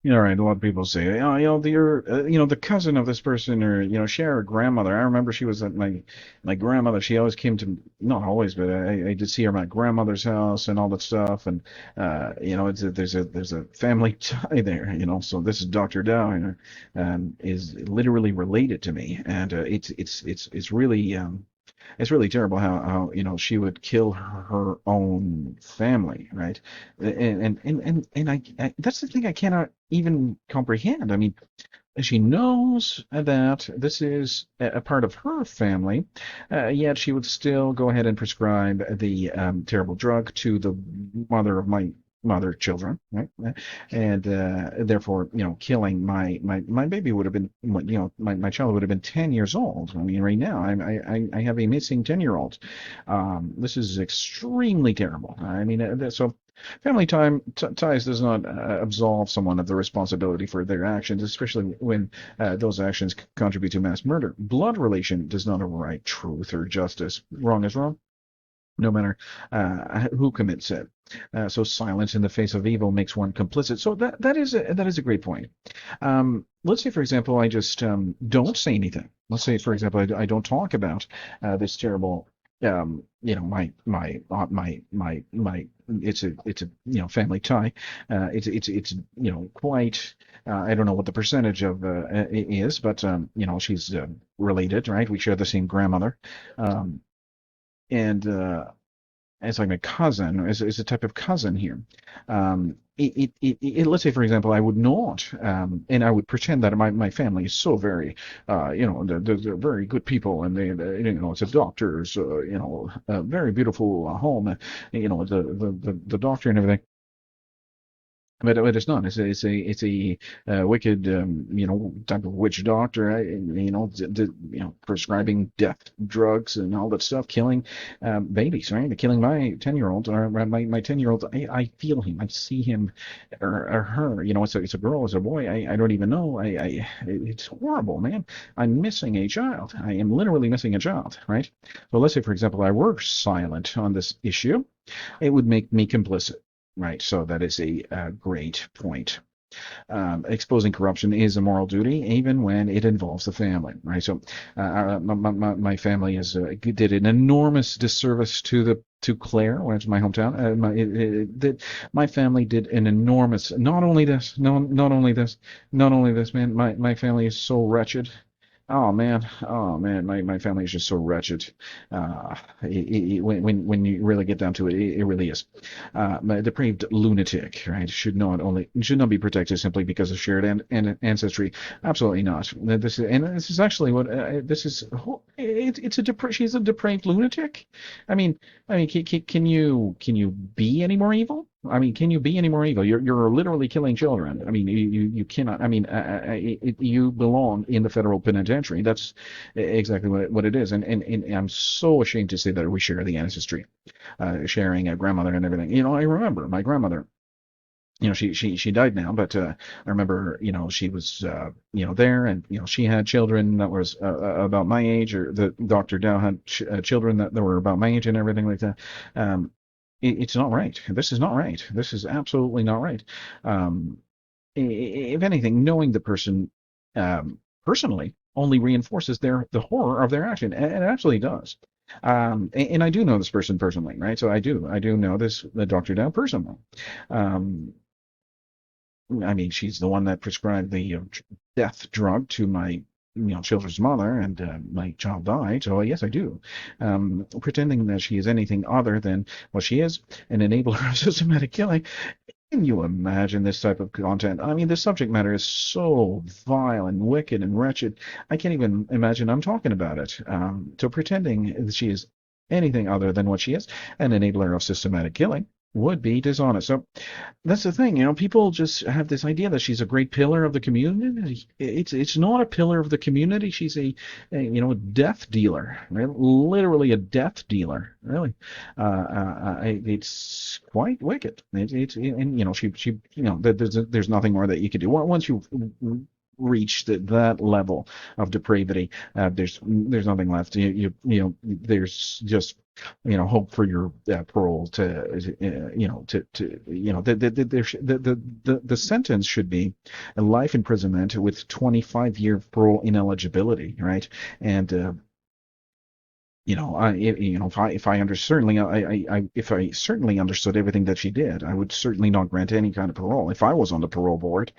All right, a lot of people say, oh, the cousin of this person, or share a grandmother. I remember she was at my grandmother. She always came to, not always, but I did see her at my grandmother's house and all that stuff. And there's a family tie there. So this is Dr. Dow, is literally related to me, and it's really terrible how she would kill her own family, right? And that's the thing I cannot even comprehend. I mean, she knows that this is a part of her family, yet she would still go ahead and prescribe the terrible drug to the mother of my mother children, right? And therefore, killing my baby would have been, my child would have been 10 years old. I mean, right now, I have a missing 10-year-old. This is extremely terrible. I mean, so family ties does not absolve someone of the responsibility for their actions, especially when those actions contribute to mass murder. Blood relation does not override truth or justice. Wrong is wrong, no matter who commits it. So silence in the face of evil makes one complicit. So that is a great point. Let's say, for example, I just don't say anything. Let's say, for example, I don't talk about this terrible. My it's a family tie. It's quite. I don't know what the percentage of is, but she's related, right? We share the same grandmother. Um, and It's like my cousin is a type of cousin here. Let's say, for example, I would not, and I would pretend that my family is so very, they're very good people, and it's a doctor's, a very beautiful home, the doctor and everything. But it's not. It's a wicked, type of witch doctor. Prescribing death drugs and all that stuff, killing babies, right? Killing my 10-year-old or my 10-year-old. I feel him. I see him or her. It's a girl, it's a boy. I don't even know. It's horrible, man. I'm missing a child. I am literally missing a child, right? So let's say, for example, I were silent on this issue, it would make me complicit. Right, so that is a great point. Exposing corruption is a moral duty, even when it involves the family. Right, so my family did an enormous disservice to Clare, which is my hometown. My family did an enormous. Not only this, no, not only this, man. My family is so wretched. Oh man, my family is just so wretched. When you really get down to it, it really is. A depraved lunatic, right? Should not be protected simply because of shared ancestry. Absolutely not. This is actually what this is. She's a depraved lunatic. I mean, can you be any more evil? I mean, can you be any more evil? You're literally killing children. I mean, you cannot. I mean, you belong in the federal penitentiary. That's exactly what it is. And I'm so ashamed to say that we share the ancestry, sharing a grandmother and everything. I remember my grandmother. She died now, but I remember, she was, there, and she had children that was about my age, or the Dr. Dow had children that were about my age and everything like that. It's not right. This is not right. This is absolutely not right. Um, if anything, knowing the person personally only reinforces the horror of their action, and it absolutely does. And I do know this person personally, right? So I do know the Dr. Dow personally. Um, I mean, she's the one that prescribed the death drug to my children's mother, and my child died. So yes, I do. Pretending that she is anything other than what she is, an enabler of systematic killing. Can you imagine this type of content? I mean, the subject matter is so vile and wicked and wretched. I can't even imagine I'm talking about it. So pretending that she is anything other than what she is, an enabler of systematic killing, would be dishonest. So that's the thing, people just have this idea that she's a great pillar of the community. It's not a pillar of the community. She's a death dealer, right? Literally a death dealer, really. It's quite wicked. And there's nothing more that you can do once you reach that level of depravity. There's nothing left. There's just hope for your parole to, the sentence should be a life imprisonment with 25-year parole ineligibility, right? And if I under certainly, if I certainly understood everything that she did, I would certainly not grant any kind of parole if I was on the parole board.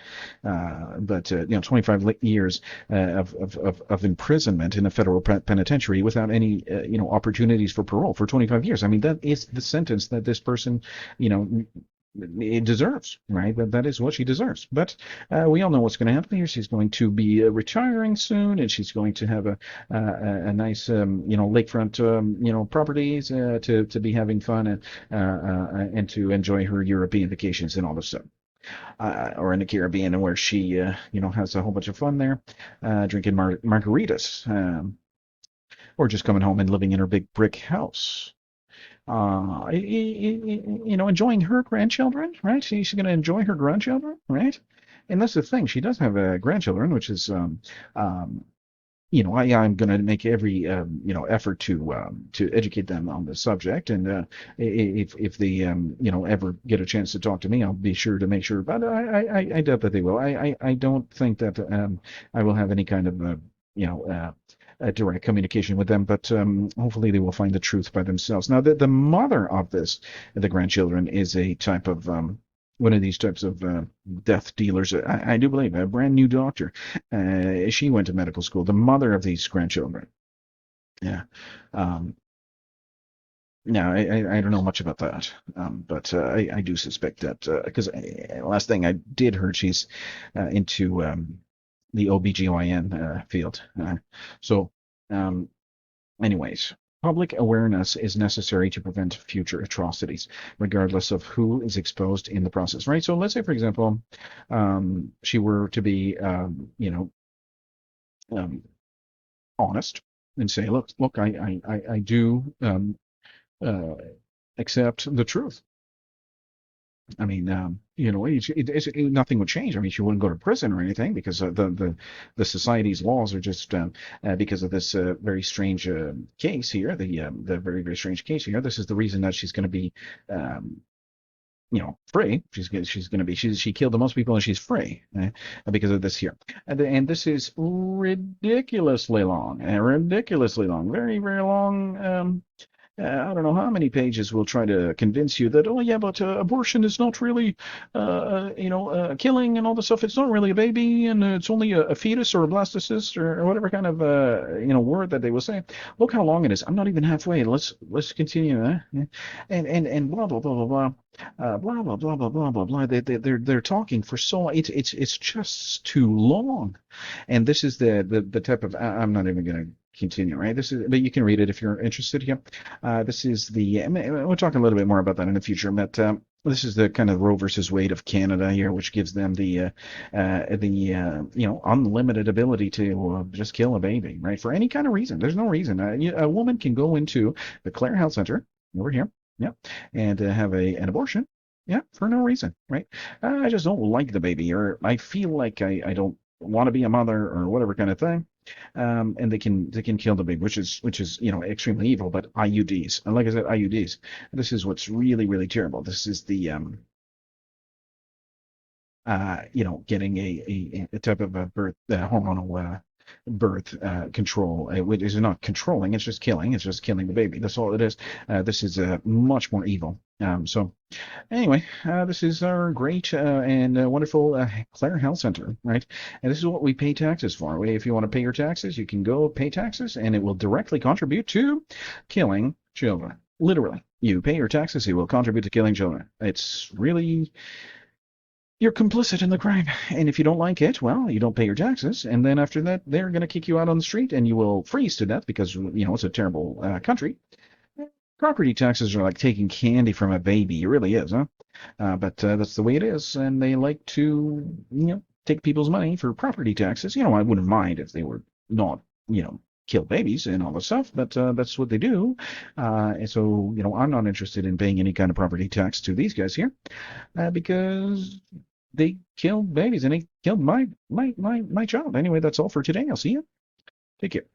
But 25 years of imprisonment in a federal penitentiary without any, opportunities for parole for 25 years. I mean, that is the sentence that this person, you know, it deserves, right? That is what she deserves. But we all know what's going to happen here. She's going to be retiring soon, and she's going to have a nice, lakefront, properties to be having fun and to enjoy her European vacations and all this stuff. Or in the Caribbean, where she, has a whole bunch of fun there, drinking margaritas, or just coming home and living in her big brick house. Enjoying her grandchildren, right? She's going to enjoy her grandchildren, right? And that's the thing. She does have grandchildren, which is, I'm going to make every, effort to educate them on the subject. And if they, ever get a chance to talk to me, I'll be sure to make sure. But I doubt that they will. I don't think that I will have any kind of, direct communication with them, but hopefully they will find the truth by themselves. Now, the mother of the grandchildren, is a type of one of these types of death dealers. I do believe a brand new doctor. She went to medical school. The mother of these grandchildren. Yeah. Um, Now, I don't know much about that, but I do suspect that because last thing I did heard, she's into the OBGYN field. So, um, anyways, public awareness is necessary to prevent future atrocities, regardless of who is exposed in the process, right? So let's say, for example, she were to be, um, honest and say, look, I do uh, accept the truth. I mean, nothing would change. I mean, she wouldn't go to prison or anything because the society's laws are just because of this very strange case here, the very very strange case here. This is the reason that she's going to be, um, free. She's going to be she killed the most people and she's free because of this here. And this is ridiculously long, very very long. I don't know how many pages will try to convince you that, oh yeah, but abortion is not really, killing and all this stuff. It's not really a baby, and it's only a fetus or a blastocyst or whatever kind of, word that they will say. Look how long it is. I'm not even halfway. Let's continue. And blah blah blah blah blah. Blah blah blah blah blah blah blah. They're talking for so long. It's just too long. And this is the type of I'm not even going to continue, right? This is, but you can read it if you're interested here. This is we'll talk a little bit more about that in the future, but this is the kind of Roe versus Wade of Canada here, which gives them the unlimited ability to just kill a baby, right? For any kind of reason. There's no reason. A woman can go into the Clare Health Center over here, yeah, and have an abortion, yeah, for no reason, right? I just don't like the baby, or I feel like I don't want to be a mother, or whatever kind of thing. And they can kill the baby, which is extremely evil. But IUDs, and like I said, IUDs. This is what's really really terrible. This is the getting a type of a birth hormonal birth control, which is not controlling. It's just killing. It's just killing the baby. That's all it is. This is much more evil. So anyway, this is our great and wonderful Clare Health Center, right? And this is what we pay taxes for. If you want to pay your taxes, you can go pay taxes, and it will directly contribute to killing children. Literally, you pay your taxes, it will contribute to killing children. It's really, you're complicit in the crime. And if you don't like it, well, you don't pay your taxes. And then after that, they're going to kick you out on the street and you will freeze to death because, it's a terrible country. Property taxes are like taking candy from a baby. It really is, huh? But that's the way it is. And they like to, take people's money for property taxes. I wouldn't mind if they were not, kill babies and all the stuff, but that's what they do. And so, I'm not interested in paying any kind of property tax to these guys here because they killed babies and they killed my child. Anyway, that's all for today. I'll see you. Take care.